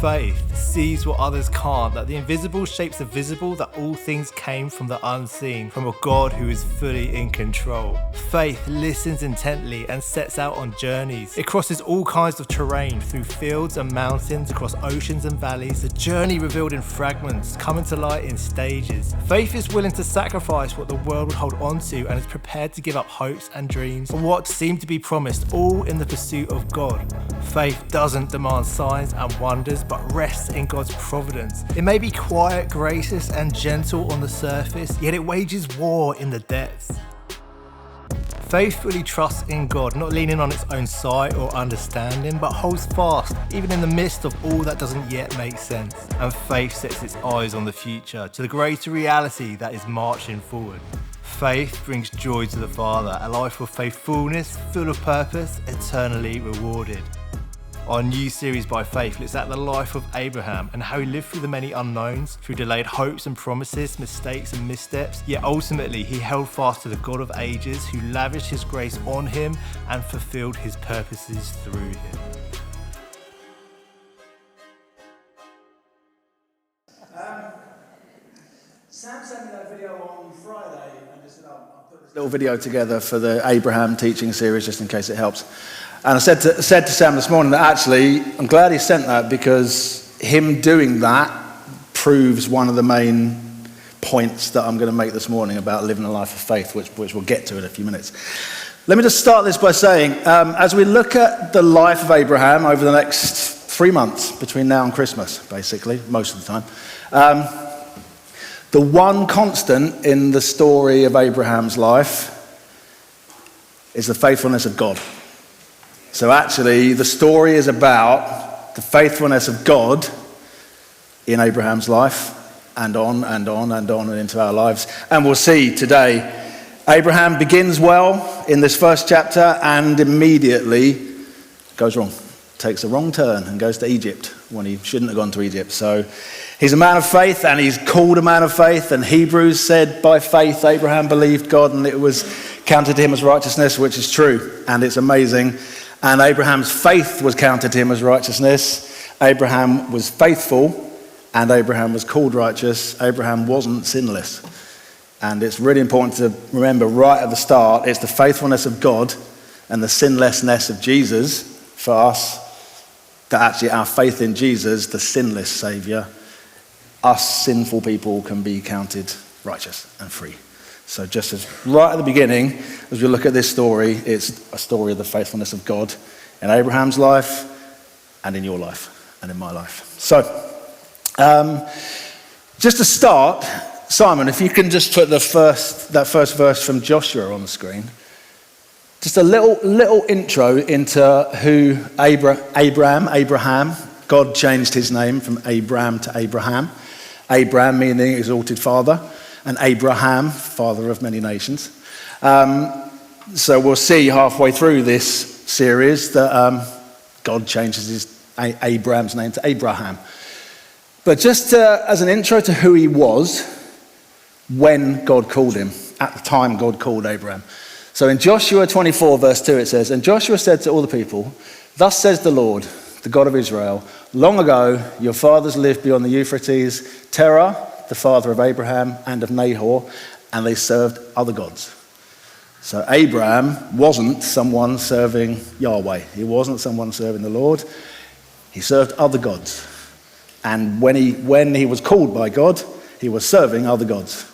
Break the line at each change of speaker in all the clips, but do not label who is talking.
Faith sees what others can't, that the invisible shapes the visible, that all things came from the unseen, from a God who is fully in control. Faith listens intently and sets out on journeys. It crosses all kinds of terrain, through fields and mountains, across oceans and valleys, a journey revealed in fragments, coming to light in stages. Faith is willing to sacrifice what the world would hold on to and is prepared to give up hopes and dreams for what seemed to be promised, all in the pursuit of God. Faith doesn't demand signs and wonders, but rests in God's providence. It may be quiet, gracious, and gentle on the surface, yet it wages war in the depths. Faith fully trusts in God, not leaning on its own sight or understanding, but holds fast, even in the midst of all that doesn't yet make sense. And faith sets its eyes on the future, to the greater reality that is marching forward. Faith brings joy to the Father, a life of faithfulness, full of purpose, eternally rewarded. Our new series by Faith looks at the life of Abraham and how he lived through the many unknowns, through delayed hopes and promises, mistakes and missteps, yet ultimately he held fast to the God of ages who lavished his grace on him and fulfilled his purposes through him.
Sam sent me that video on Friday and just said, I'll put this little video together for the Abraham teaching series just in case it helps. And I said to Sam this morning that actually, I'm glad he sent that because him doing that proves one of the main points that I'm going to make this morning about living a life of faith, which we'll get to in a few minutes. Let me just start this by saying, as we look at the life of Abraham over the next 3 months, between now and Christmas, basically, most of the time, the one constant in the story of Abraham's life is the faithfulness of God. So actually, the story is about the faithfulness of God in Abraham's life, and on and on and on and into our lives. And we'll see today, Abraham begins well in this first chapter and immediately goes wrong. Takes a wrong turn and goes to Egypt when he shouldn't have gone to Egypt. So he's a man of faith and he's called a man of faith. And Hebrews said by faith Abraham believed God and it was counted to him as righteousness, which is true. And it's amazing. And Abraham's faith was counted to him as righteousness. Abraham was faithful and Abraham was called righteous. Abraham wasn't sinless. And it's really important to remember right at the start, it's the faithfulness of God and the sinlessness of Jesus for us, that actually our faith in Jesus, the sinless Saviour, us sinful people can be counted righteous and free. So just as right at the beginning, as we look at this story, it's a story of the faithfulness of God in Abraham's life and in your life and in my life. So just to start, Simon, if you can just put that first verse from Joshua on the screen. Just a little intro into who Abraham, God changed his name from Abram to Abraham. Abram meaning exalted father, and Abraham, father of many nations. So we'll see halfway through this series that God changes Abram's name to Abraham. But just as an intro to who he was when God called him, at the time God called Abraham. So in Joshua 24 verse 2 it says, "And Joshua said to all the people, 'Thus says the Lord, the God of Israel, long ago your fathers lived beyond the Euphrates, Terah, the father of Abraham and of Nahor, and they served other gods.'" So Abraham wasn't someone serving Yahweh. He wasn't someone serving the Lord. He served other gods. And when he was called by God, he was serving other gods.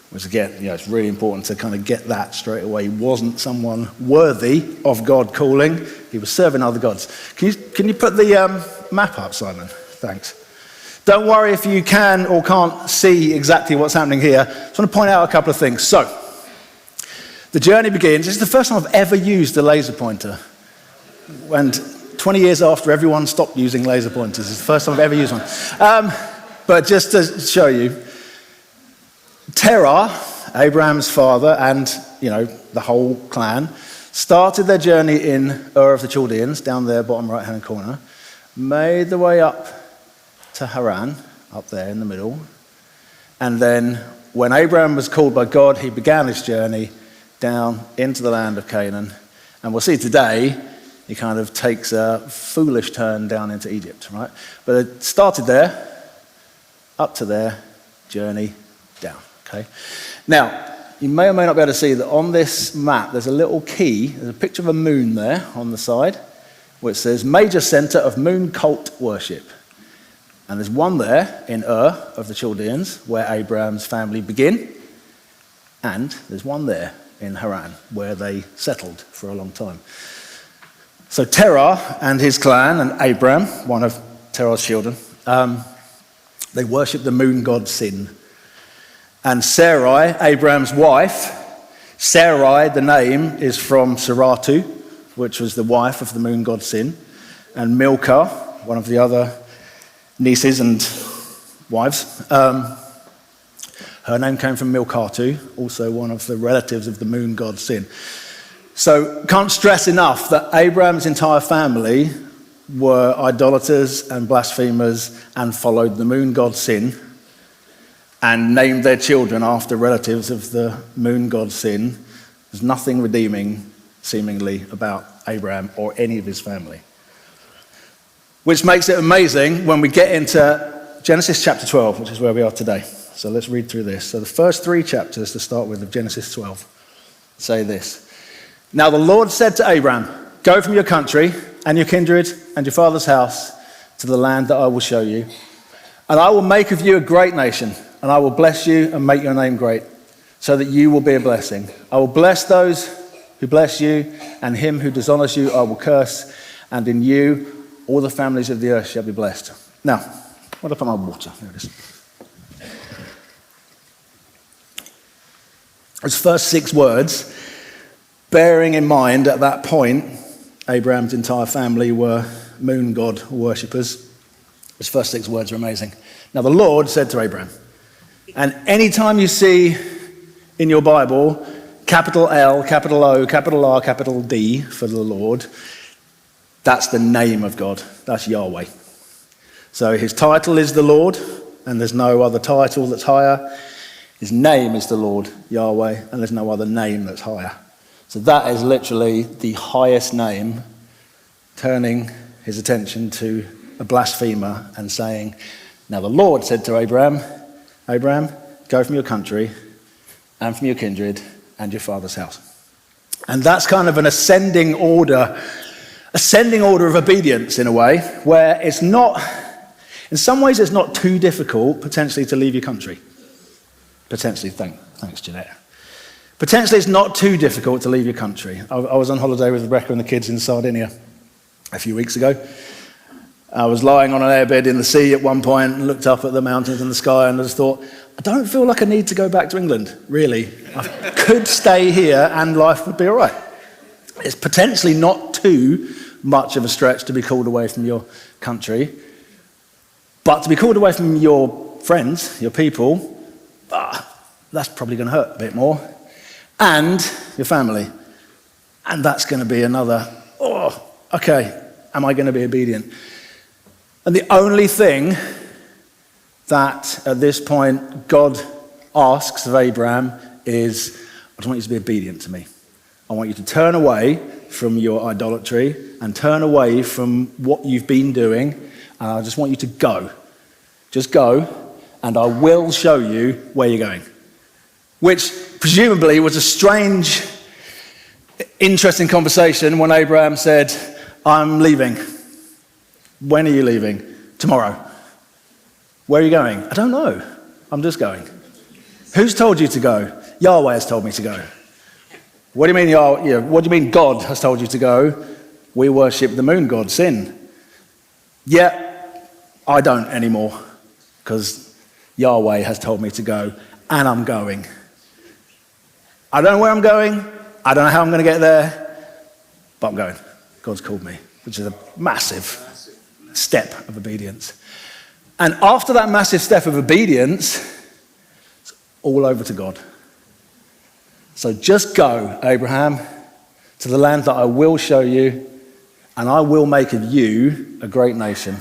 Which again, it's really important to kind of get that straight away. He wasn't someone worthy of God calling. He was serving other gods. Can you put the map up, Simon? Thanks. Don't worry if you can or can't see exactly what's happening here. I just want to point out a couple of things. So, the journey begins. This is the first time I've ever used a laser pointer. And 20 years after everyone stopped using laser pointers, it's the first time I've ever used one. But just to show you, Terah, Abraham's father, and the whole clan, started their journey in Ur of the Chaldeans, down there, bottom right-hand corner, made the way up to Haran, up there in the middle, and then when Abraham was called by God, he began his journey down into the land of Canaan. And we'll see today, he kind of takes a foolish turn down into Egypt, right? But it started there, up to there, journey down, okay? Now, you may or may not be able to see that on this map, there's a little key, there's a picture of a moon there on the side, which says major center of moon cult worship. And there's one there in Ur of the Chaldeans, where Abraham's family begin, and there's one there in Haran, where they settled for a long time. So Terah and his clan, and Abraham, one of Terah's children, they worship the moon god Sin. And Sarai, Abraham's wife, Sarai, the name, is from Saratu, which was the wife of the moon god Sin. And Milcah, one of the other nieces and wives, her name came from Milcatu, also one of the relatives of the moon god Sin. So can't stress enough that Abraham's entire family were idolaters and blasphemers and followed the moon god Sin and named their children after relatives of the moon god Sin. There's nothing redeeming, seemingly, about Abraham or any of his family. Which makes it amazing when we get into Genesis chapter 12, which is where we are today. So let's read through this. So the first 3 chapters to start with of Genesis 12 say this. Now the Lord said to Abraham, go from your country and your kindred and your father's house to the land that I will show you. And I will make of you a great nation, and I will bless you and make your name great, so that you will be a blessing. I will bless those who bless you, and him who dishonors you I will curse, and in you all the families of the earth shall be blessed. Now, what if I put my water? There it is. Those first 6 words, bearing in mind at that point, Abraham's entire family were moon god worshippers. Those first 6 words are amazing. Now the Lord said to Abraham, and anytime you see in your Bible, capital L, capital O, capital R, capital D for the Lord, that's the name of God. That's Yahweh. So his title is the Lord, and there's no other title that's higher. His name is the Lord, Yahweh, and there's no other name that's higher. So that is literally the highest name, turning his attention to a blasphemer and saying, now the Lord said to Abraham, Abraham, go from your country and from your kindred and your father's house. And that's kind of an ascending order of obedience in a way, where it's not, in some ways it's not too difficult potentially to leave your country. Potentially, thanks Jeanette. Potentially it's not too difficult to leave your country. I was on holiday with Rebecca and the kids in Sardinia a few weeks ago. I was lying on an airbed in the sea at one point and looked up at the mountains and the sky and I just thought, I don't feel like I need to go back to England, really. I could stay here and life would be all right. It's potentially not too much of a stretch to be called away from your country, but to be called away from your friends, your people, that's probably going to hurt a bit more. And your family. And that's going to be another, okay, am I going to be obedient? And the only thing that at this point God asks of Abraham is, I just want you to be obedient to me. I want you to turn away from your idolatry and turn away from what you've been doing. And I just want you to go. Just go, and I will show you where you're going. Which presumably was a strange, interesting conversation when Abraham said, I'm leaving. When are you leaving? Tomorrow. Where are you going? I don't know. I'm just going. Who's told you to go? Yahweh has told me to go. What do you mean, what do you mean God has told you to go? We worship the moon god, Sin. Yeah, I don't anymore, because Yahweh has told me to go, and I'm going. I don't know where I'm going. I don't know how I'm going to get there, but I'm going. God's called me, which is a massive step of obedience. And after that massive step of obedience, it's all over to God. So just go, Abraham, to the land that I will show you, and I will make of you a great nation.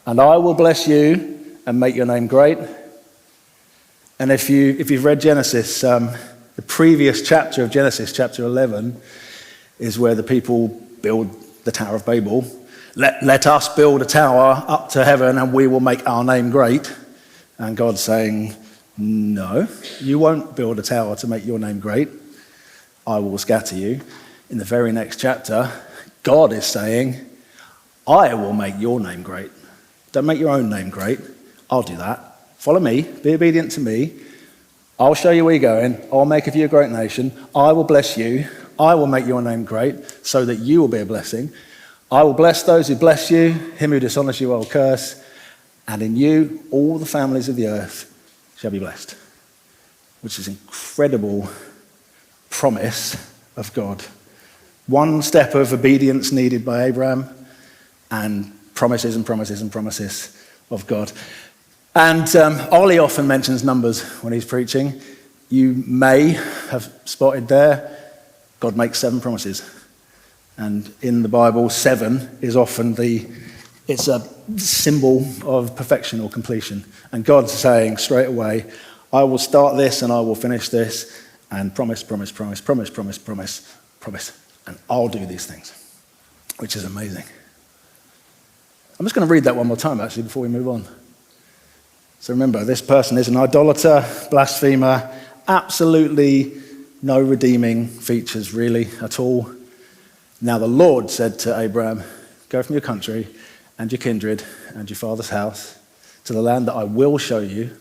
And I will bless you and make your name great. And if you've read Genesis, the previous chapter of Genesis, chapter 11, is where the people build the Tower of Babel. Let us build a tower up to heaven and we will make our name great. And God's saying, no, you won't build a tower to make your name great. I will scatter you. In the very next chapter, God is saying, I will make your name great. Don't make your own name great. I'll do that. Follow me. Be obedient to me. I'll show you where you're going. I'll make of you a great nation. I will bless you. I will make your name great so that you will be a blessing. I will bless those who bless you. Him who dishonors you I will curse. And in you, all the families of the earth shall be blessed. Which is an incredible promise of God. One step of obedience needed by Abraham, and promises and promises and promises of God. And Ollie often mentions numbers when he's preaching. You may have spotted there, God makes 7 promises. And in the Bible, 7 is often it's a symbol of perfection or completion. And God's saying straight away, I will start this and I will finish this, and promise, promise, promise, promise, promise, promise, promise. And I'll do these things, which is amazing. I'm just going to read that one more time, actually, before we move on. So remember, this person is an idolater, blasphemer, absolutely no redeeming features, really, at all. Now the Lord said to Abraham, go from your country and your kindred and your father's house to the land that I will show you,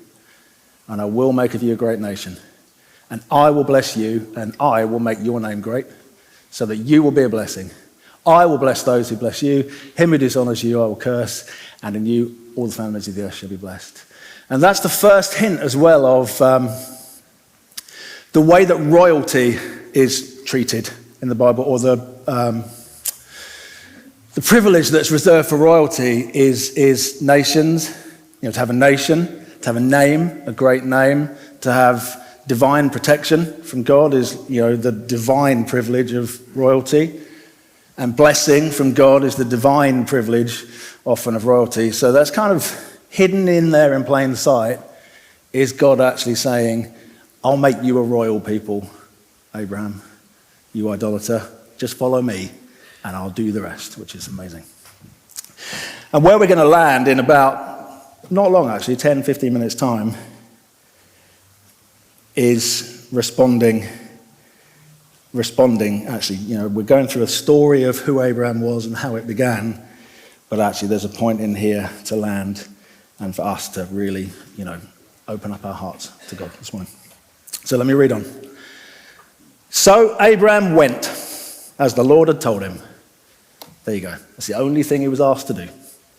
and I will make of you a great nation. And I will bless you, and I will make your name great, so that you will be a blessing. I will bless those who bless you. Him who dishonors you, I will curse. And in you, all the families of the earth shall be blessed. And that's the first hint as well of the way that royalty is treated in the Bible, or the privilege that's reserved for royalty is nations. You know, to have a nation, to have a name, a great name, to have divine protection from God is, you know, the divine privilege of royalty. And blessing from God is the divine privilege often of royalty. So that's kind of hidden in there in plain sight, is God actually saying, I'll make you a royal people, Abraham, you idolater. Just follow me and I'll do the rest, which is amazing. And where we're going to land in about, not long actually, 10, 15 minutes time, is responding, actually, you know, we're going through a story of who Abraham was and how it began, but actually there's a point in here to land and for us to really, you know, open up our hearts to God this morning. So let me read on. So Abraham went as the Lord had told him. There you go. That's the only thing he was asked to do,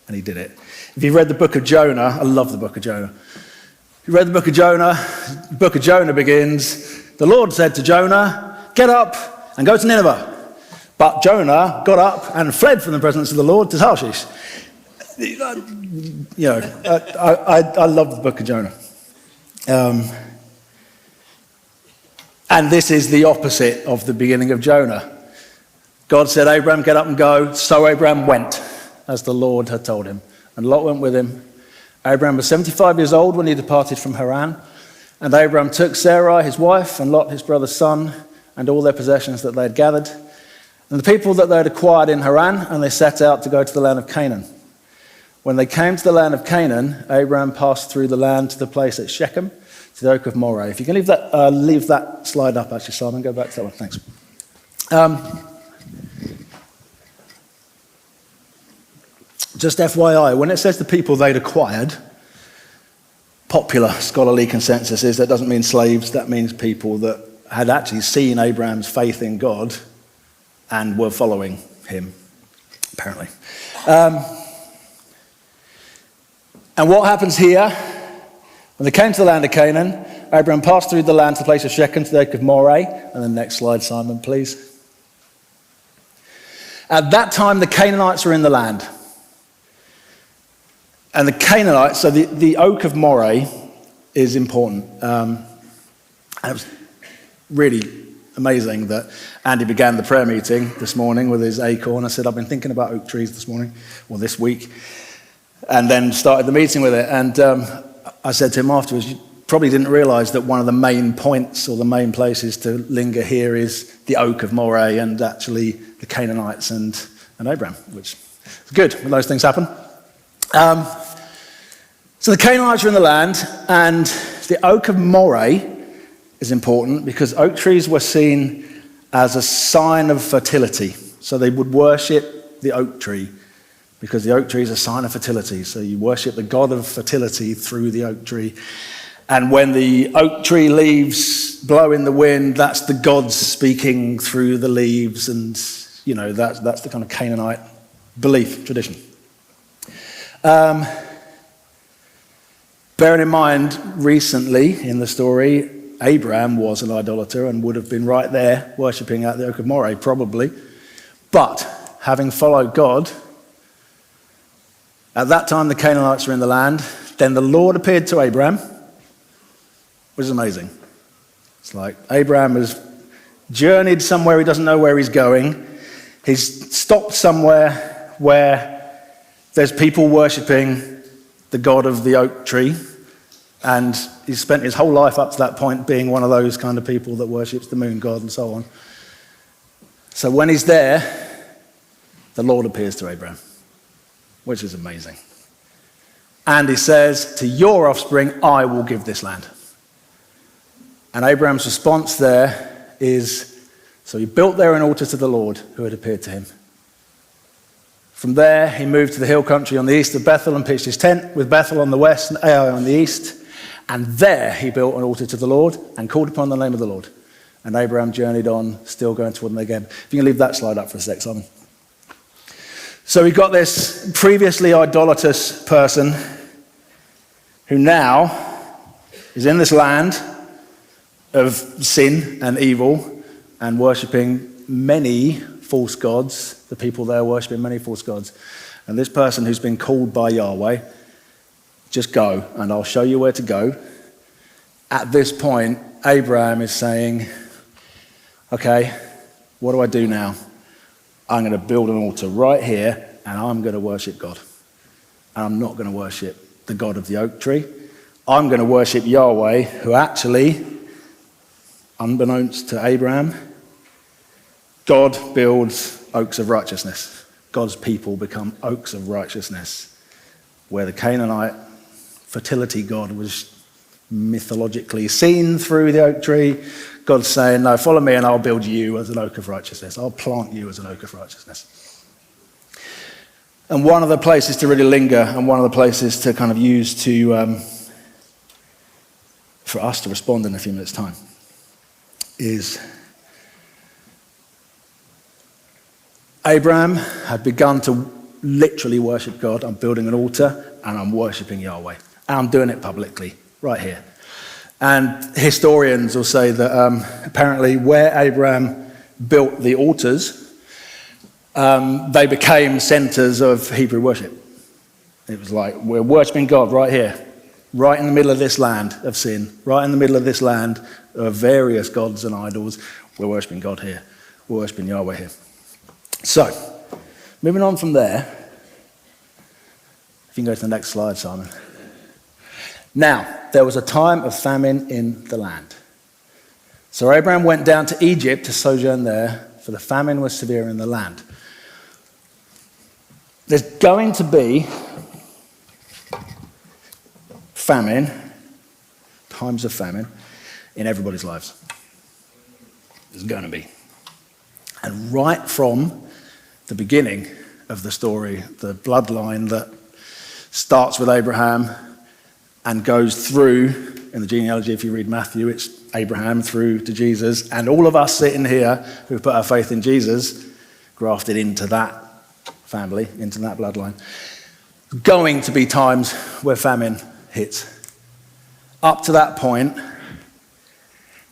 and he did it. If you've read the book of Jonah, I love the book of Jonah. If you read the book of Jonah begins, the Lord said to Jonah, get up and go to Nineveh. But Jonah got up and fled from the presence of the Lord to Tarshish. You know, I love the book of Jonah. And this is the opposite of the beginning of Jonah. God said, Abraham, get up and go. So Abraham went, as the Lord had told him. And Lot went with him. Abraham was 75 years old when he departed from Haran. And Abraham took Sarai, his wife, and Lot, his brother's son, and all their possessions that they had gathered, and the people that they had acquired in Haran, and they set out to go to the land of Canaan. When they came to the land of Canaan, Abraham passed through the land to the place at Shechem, to the oak of Moreh. If you can leave that slide up, actually, Simon, go back to that one, thanks. Just FYI, when it says the people they'd acquired, popular scholarly consensus is that doesn't mean slaves, that means people that had actually seen Abraham's faith in God and were following him, apparently. And what happens here? When they came to the land of Canaan, Abraham passed through the land to the place of Shechem, to the oak of Moreh. And the next slide, Simon, please. At that time, the Canaanites were in the land. And the Canaanites, so the oak of Moreh is important. And it was really amazing that Andy began the prayer meeting this morning with his acorn. I said, I've been thinking about oak trees this morning, or this week, and then started the meeting with it. And I said to him afterwards, you probably didn't realize that one of the main points or the main places to linger here is the oak of Moreh and actually the Canaanites and and Abraham, which is good when those things happen. So the Canaanites are in the land, and the oak of Moreh is important because oak trees were seen as a sign of fertility. So they would worship the oak tree because the oak tree is a sign of fertility. So you worship the god of fertility through the oak tree. And when the oak tree leaves blow in the wind, that's the gods speaking through the leaves. And, that's the kind of Canaanite belief, tradition. Bearing in mind, recently in the story, Abraham was an idolater and would have been right there worshipping at the oak of Moreh, probably. But having followed God, at that time the Canaanites were in the land. Then the Lord appeared to Abraham, which is amazing. It's like Abraham has journeyed somewhere he doesn't know where he's going. He's stopped somewhere where there's people worshipping the god of the oak tree. And he's spent his whole life up to that point being one of those kind of people that worships the moon god and so on. So when he's there, the Lord appears to Abraham, which is amazing. And he says, to your offspring, I will give this land. And Abraham's response there is, so he built there an altar to the Lord who had appeared to him. From there, he moved to the hill country on the east of Bethel and pitched his tent with Bethel on the west and Ai on the east. And there he built an altar to the Lord and called upon the name of the Lord. And Abraham journeyed on, still going toward Negeb. If you can leave that slide up for a sec, Simon. So we've got this previously idolatrous person who now is in this land of sin and evil and worshipping many false gods. The people there worshipping many false gods. And this person who's been called by Yahweh, just go and I'll show you where to go. At this point, Abraham is saying, okay, what do I do now? I'm going to build an altar right here and I'm going to worship God. And I'm not going to worship the god of the oak tree. I'm going to worship Yahweh, who actually, unbeknownst to Abraham, God builds oaks of righteousness. God's people become oaks of righteousness, where the Canaanite fertility god was mythologically seen through the oak tree. God's saying, no, follow me and I'll build you as an oak of righteousness. I'll plant you as an oak of righteousness. And one of the places to really linger and one of the places to kind of use to for us to respond in a few minutes' time is Abraham had begun to literally worship God. I'm building an altar and I'm worshiping Yahweh. And I'm doing it publicly, right here. And historians will say that apparently where Abraham built the altars, they became centers of Hebrew worship. It was like, we're worshiping God right here, right in the middle of this land of sin, right in the middle of this land of various gods and idols. We're worshiping God here. We're worshiping Yahweh here. So, moving on from there, if you can go to the next slide, Simon. Now, there was a time of famine in the land. So Abraham went down to Egypt to sojourn there, for the famine was severe in the land. There's going to be famine, times of famine, in everybody's lives. There's going to be. And right from the beginning of the story, the bloodline that starts with Abraham and goes through, in the genealogy, if you read Matthew, it's Abraham through to Jesus, and all of us sitting here who put our faith in Jesus, grafted into that family, into that bloodline, going to be times where famine hits. Up to that point,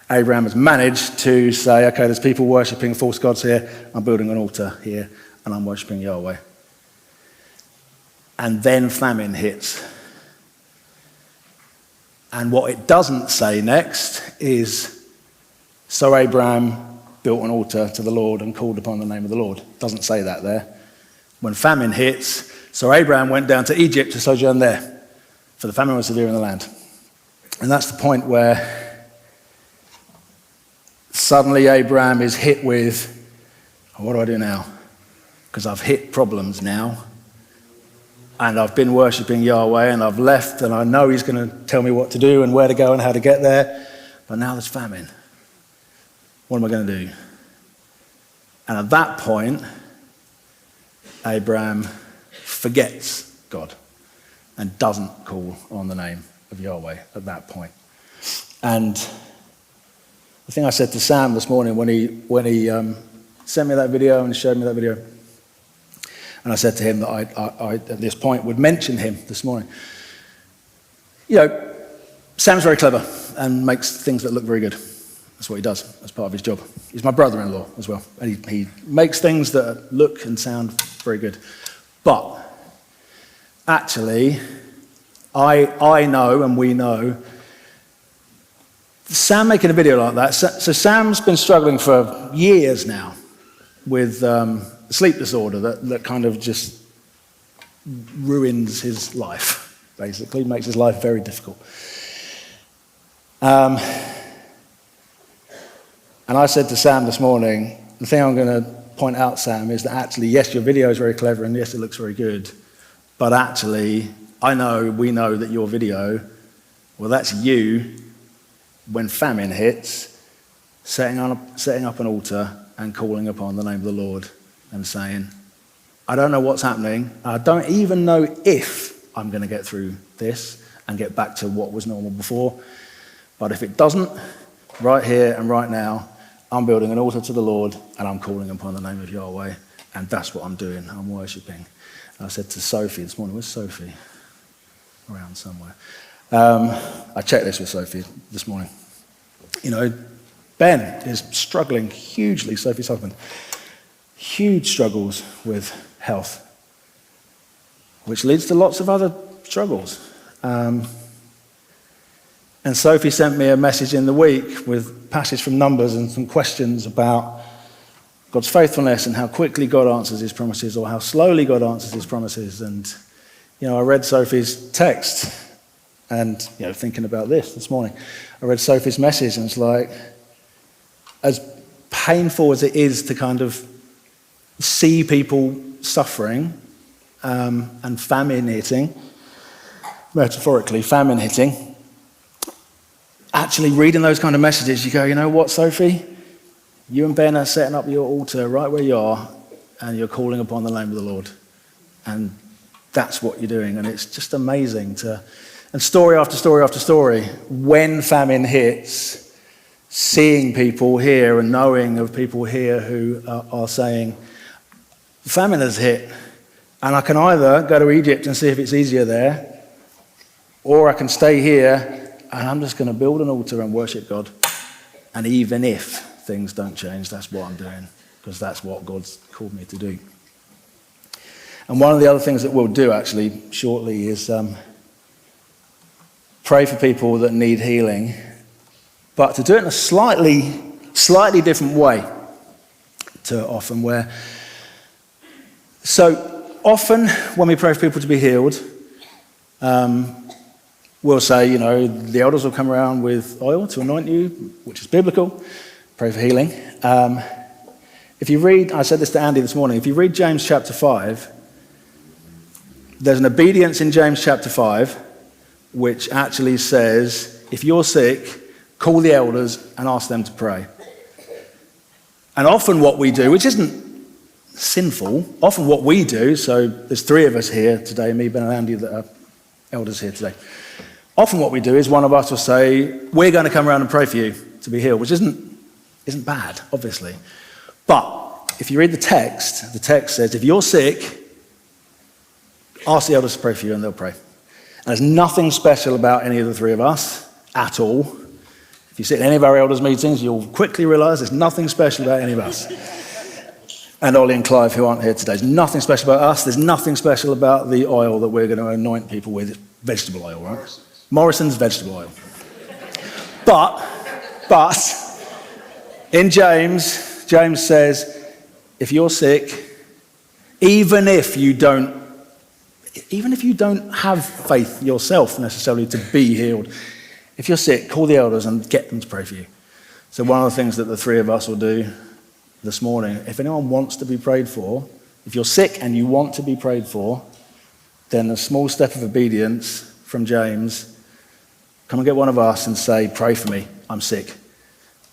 Abraham has managed to say, okay, there's people worshipping false gods here, I'm building an altar here, and I'm worshipping Yahweh. And then famine hits. And what it doesn't say next is, so Abraham built an altar to the Lord and called upon the name of the Lord. It doesn't say that there. When famine hits, so Abraham went down to Egypt to sojourn there, for the famine was severe in the land. And that's the point where suddenly Abraham is hit with, what do I do now? because I've hit problems now. And I've been worshipping Yahweh, and I've left, and I know he's going to tell me what to do and where to go and how to get there. But now there's famine. What am I going to do? And at that point, Abraham forgets God and doesn't call on the name of Yahweh at that point. And the thing I said to Sam this morning when he sent me that video and showed me that video, and I said to him that I at this point would mention him this morning. You know, Sam's very clever and makes things that look very good. That's what he does as part of his job. He's my brother-in-law as well. And he makes things that look and sound very good. But actually, I know and we know, Sam making a video like that, so Sam's been struggling for years now with a sleep disorder that kind of just ruins his life, basically, makes his life very difficult. And I said to Sam this morning, the thing I'm going to point out, Sam, is that actually, yes, your video is very clever and yes, it looks very good, but actually, we know that your video, well, that's you when famine hits, setting up an altar and calling upon the name of the Lord and saying, I don't know what's happening. I don't even know if I'm going to get through this and get back to what was normal before. But if it doesn't, right here and right now, I'm building an altar to the Lord and I'm calling upon the name of Yahweh. And that's what I'm doing. I'm worshipping. I said to Sophie this morning, where's Sophie? Around somewhere. I checked this with Sophie this morning. You know, Ben is struggling hugely, Sophie's husband. Huge struggles with health, which leads to lots of other struggles. And Sophie sent me a message in the week with passage from Numbers and some questions about God's faithfulness and how quickly God answers his promises or how slowly God answers his promises. And, you know, I read Sophie's text and, you know, thinking about this morning, I read Sophie's message and it's like, as painful as it is to kind of see people suffering and famine hitting, metaphorically, famine hitting, actually reading those kind of messages, you go, you know what, Sophie? You and Ben are setting up your altar right where you are and you're calling upon the name of the Lord. And that's what you're doing. And it's just amazing and story after story after story, when famine hits, seeing people here and knowing of people here who are saying, famine has hit, and I can either go to Egypt and see if it's easier there, or I can stay here and I'm just going to build an altar and worship God. And even if things don't change, that's what I'm doing, because that's what God's called me to do. And one of the other things that we'll do actually shortly is pray for people that need healing, but to do it in a slightly different way to often where. So often when we pray for people to be healed, we'll say, you know, the elders will come around with oil to anoint you, which is biblical. Pray for healing. If you read, I said this to Andy this morning, if you read James chapter 5, there's an obedience in James chapter 5, which actually says, if you're sick, call the elders and ask them to pray. And often what we do, which isn't sinful, often what we do, so there's three of us here today, me, Ben and Andy, that are elders here today. Often what we do is one of us will say, we're going to come around and pray for you to be healed, which isn't bad, obviously. But if you read the text says, if you're sick, ask the elders to pray for you and they'll pray. And there's nothing special about any of the three of us at all. If you sit in any of our elders' meetings, you'll quickly realize there's nothing special about any of us. And Ollie and Clive, who aren't here today, there's nothing special about us. There's nothing special about the oil that we're going to anoint people with. It's vegetable oil, right? Morrison's vegetable oil. But in James says, if you're sick, even if you don't have faith yourself necessarily to be healed, if you're sick, call the elders and get them to pray for you. So one of the things that the three of us will do this morning, if anyone wants to be prayed for, If you're sick and you want to be prayed for, then a small step of obedience from James, come and get one of us and say, pray for me, I'm sick.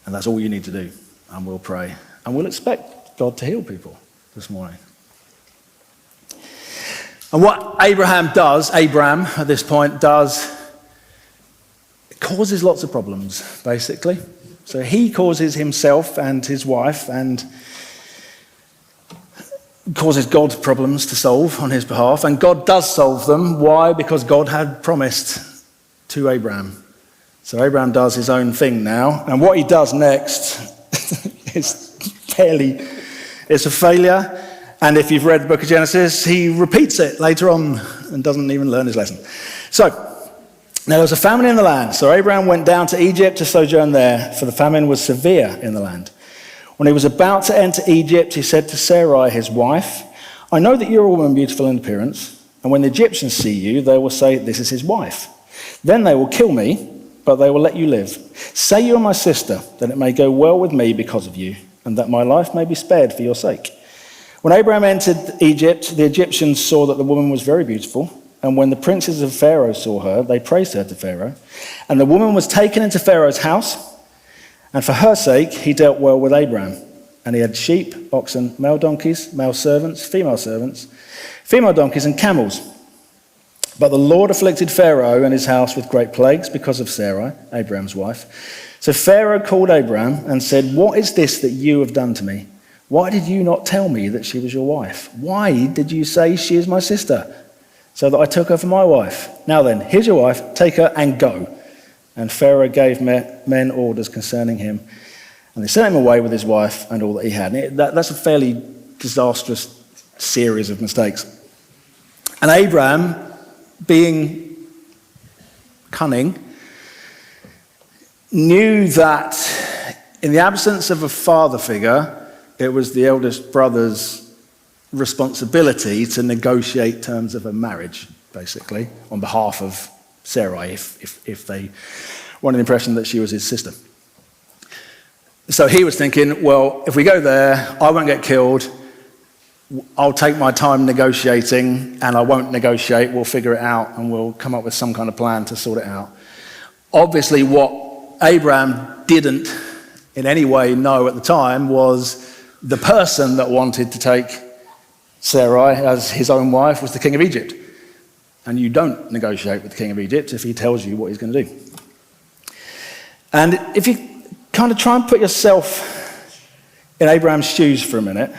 And that's all you need to do. And we'll pray. And we'll expect God to heal people this morning. And what Abraham at this point does, it causes lots of problems, basically. So he causes himself and his wife and causes God problems to solve on his behalf. And God does solve them. Why? Because God had promised to Abraham. So Abraham does his own thing now. And what he does next is it's a failure. And if you've read the book of Genesis, he repeats it later on and doesn't even learn his lesson. So, now there was a famine in the land. So Abraham went down to Egypt to sojourn there, for the famine was severe in the land. When he was about to enter Egypt, he said to Sarai, his wife, I know that you're a woman beautiful in appearance, and when the Egyptians see you, they will say, this is his wife. Then they will kill me, but they will let you live. Say you are my sister, that it may go well with me because of you, and that my life may be spared for your sake. When Abraham entered Egypt, the Egyptians saw that the woman was very beautiful, and when the princes of Pharaoh saw her, they praised her to Pharaoh. And the woman was taken into Pharaoh's house, and for her sake he dealt well with Abraham. And he had sheep, oxen, male donkeys, male servants, female donkeys, and camels. But the Lord afflicted Pharaoh and his house with great plagues because of Sarai, Abraham's wife. So Pharaoh called Abraham and said, what is this that you have done to me? Why did you not tell me that she was your wife? Why did you say she is my sister? So that I took her for my wife. Now then, here's your wife, take her and go. And Pharaoh gave men orders concerning him. And they sent him away with his wife and all that he had. And that's a fairly disastrous series of mistakes. And Abraham, being cunning, knew that in the absence of a father figure, it was the eldest brother's responsibility to negotiate terms of a marriage, basically, on behalf of Sarai, if they wanted the impression that she was his sister. So he was thinking, well, if we go there, I won't get killed, I'll take my time negotiating, and I won't negotiate, we'll figure it out, and we'll come up with some kind of plan to sort it out. Obviously, what Abraham didn't in any way know at the time was the person that wanted to take Sarai as his own wife was the king of Egypt. And you don't negotiate with the king of Egypt if he tells you what he's going to do. And if you kind of try and put yourself in Abraham's shoes for a minute.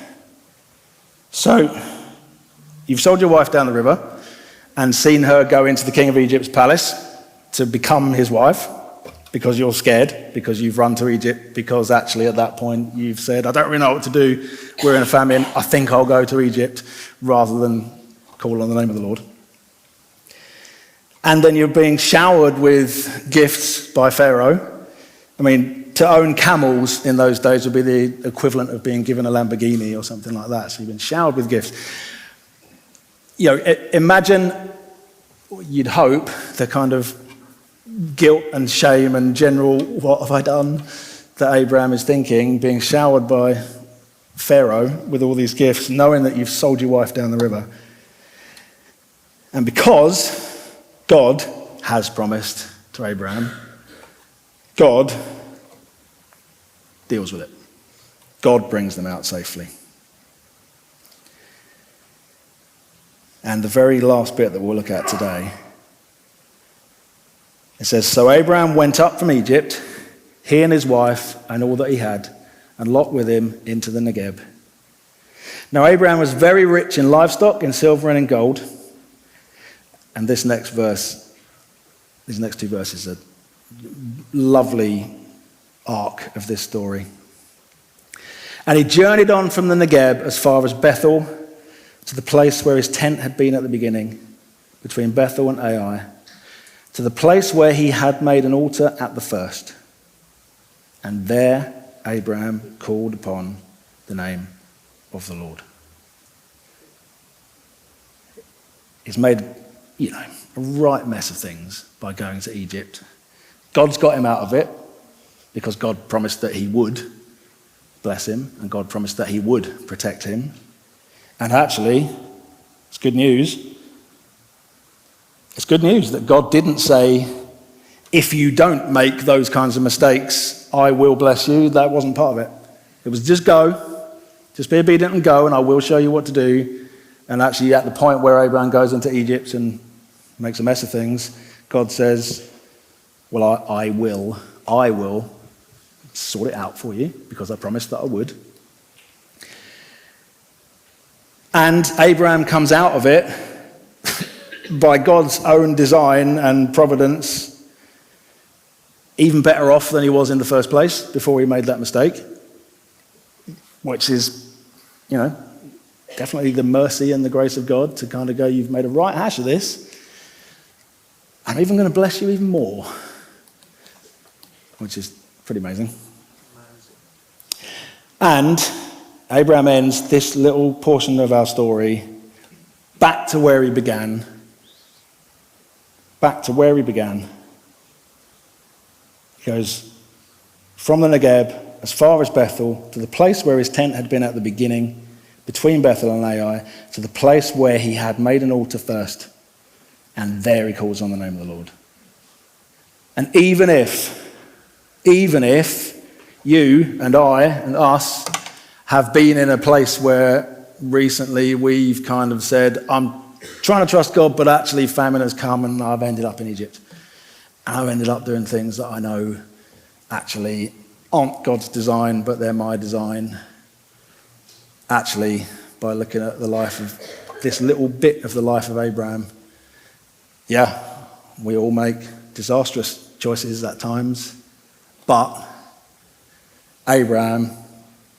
So, you've sold your wife down the river and seen her go into the king of Egypt's palace to become his wife because you're scared, because you've run to Egypt, because actually at that point you've said, I don't really know what to do, we're in a famine, I think I'll go to Egypt, rather than call on the name of the Lord. And then you're being showered with gifts by Pharaoh. I mean, to own camels in those days would be the equivalent of being given a Lamborghini or something like that. So you've been showered with gifts. You know, imagine, you'd hope, the kind of guilt and shame and general, what have I done, that Abraham is thinking, being showered by Pharaoh with all these gifts, knowing that you've sold your wife down the river. And because God has promised to Abraham, God deals with it. God brings them out safely. And the very last bit that we'll look at today, it says, so Abraham went up from Egypt, he and his wife and all that he had, and Lot with him into the Negeb. Now Abraham was very rich in livestock, in silver and in gold. And this next verse, these next two verses are lovely arc of this story. And he journeyed on from the Negeb as far as Bethel, to the place where his tent had been at the beginning, between Bethel and Ai, to the place where he had made an altar at the first. And there Abraham called upon the name of the Lord. He's made, a right mess of things by going to Egypt. God's got him out of it because God promised that he would bless him, and God promised that he would protect him. And actually, it's good news. It's good news that God didn't say, if you don't make those kinds of mistakes, I will bless you. That wasn't part of it. It was just go. Just be obedient and go, and I will show you what to do. And actually, at the point where Abraham goes into Egypt and makes a mess of things, God says, well, I will sort it out for you, because I promised that I would. And Abraham comes out of it by God's own design and providence, even better off than he was in the first place before he made that mistake, which is, definitely the mercy and the grace of God to kind of go, you've made a right hash of this. I'm even going to bless you even more, which is pretty amazing. And Abraham ends this little portion of our story back to where he began. Back to where he began. He goes from the Negeb as far as Bethel, to the place where his tent had been at the beginning, between Bethel and Ai, to the place where he had made an altar first. And there he calls on the name of the Lord. And even if you and I and us have been in a place where recently we've kind of said, I'm trying to trust God, but actually famine has come and I've ended up in Egypt. And I've ended up doing things that I know actually aren't God's design, but they're my design. Actually, by looking at the life of this little bit of the life of Abraham, yeah, we all make disastrous choices at times, but Abraham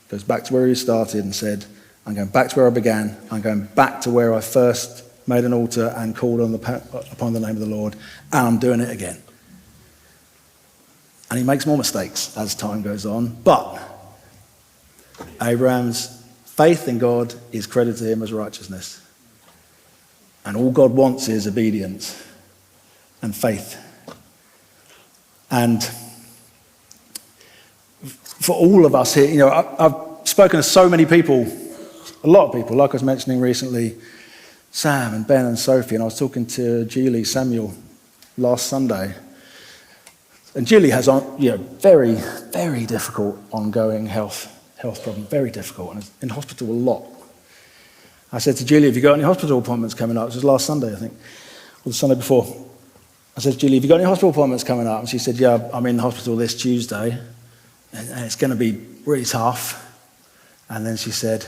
goes back to where he started and said, I'm going back to where I began. I'm going back to where I first made an altar and called upon the name of the Lord, and I'm doing it again. And he makes more mistakes as time goes on, but Abraham's faith in God is credited to him as righteousness. And all God wants is obedience and faith. And for all of us here, I've spoken to so many people, a lot of people, like I was mentioning recently, Sam and Ben and Sophie, and I was talking to Julie Samuel last Sunday. And Julie has very, very difficult ongoing health problem, very difficult, and is in hospital a lot. I said to Julie, have you got any hospital appointments coming up? It was last Sunday, I think, or the Sunday before. I said to Julie, have you got any hospital appointments coming up? And she said, yeah, I'm in hospital this Tuesday, and it's going to be really tough. And then she said,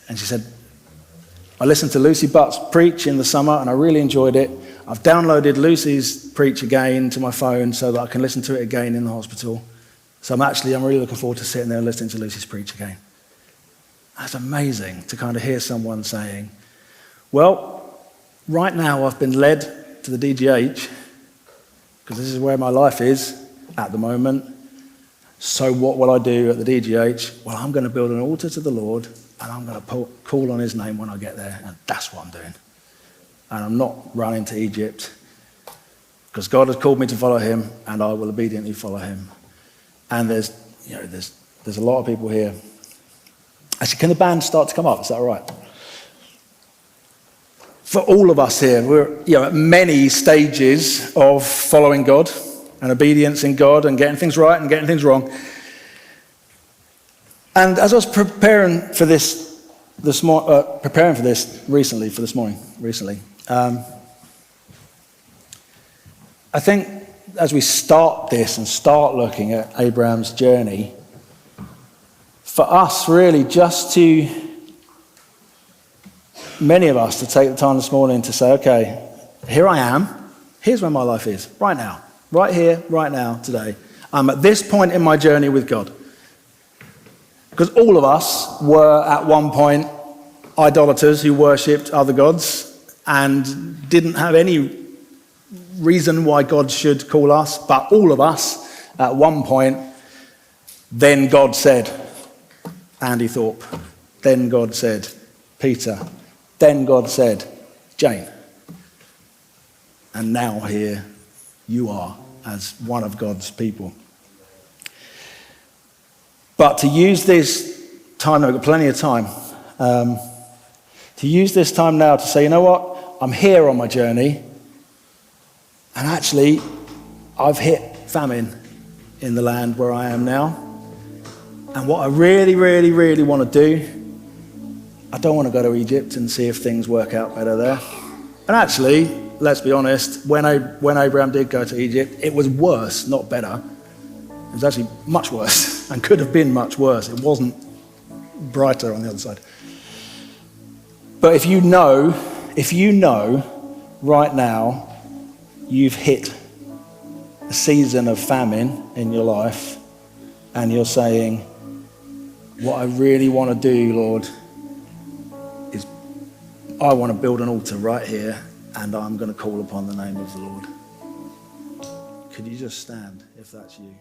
she said, I listened to Lucy Butt's preach in the summer, and I really enjoyed it. I've downloaded Lucy's preach again to my phone so that I can listen to it again in the hospital. So I'm really looking forward to sitting there and listening to Lucy's preach again. That's amazing to kind of hear someone saying, well, right now I've been led to the DGH because this is where my life is at the moment. So what will I do at the DGH? Well, I'm going to build an altar to the Lord, and I'm going to call on his name when I get there, and that's what I'm doing. And I'm not running to Egypt because God has called me to follow him, and I will obediently follow him. And there's a lot of people here. Actually, can the band start to come up? Is that all right? For all of us here, we're at many stages of following God and obedience in God and getting things right and getting things wrong. And as I was preparing for this recently, I think as we start this and start looking at Abraham's journey, for us really many of us to take the time this morning to say, okay, here I am, here's where my life is, right now, right here, right now, today. I'm at this point in my journey with God. Because all of us were at one point idolaters who worshipped other gods and didn't have any reason why God should call us, but all of us at one point, then God said, Andy Thorpe, then God said, Peter, then God said, Jane. And now here you are as one of God's people. But to use this time now, we've got plenty of time, to use this time now to say, you know what, I'm here on my journey, and actually, I've hit famine in the land where I am now. And what I really, really, really want to do, I don't want to go to Egypt and see if things work out better there. And actually, let's be honest, when Abraham did go to Egypt, it was worse, not better. It was actually much worse and could have been much worse. It wasn't brighter on the other side. But if you know right now you've hit a season of famine in your life and you're saying, what I really want to do, Lord, is I want to build an altar right here and I'm going to call upon the name of the Lord. Could you just stand if that's you?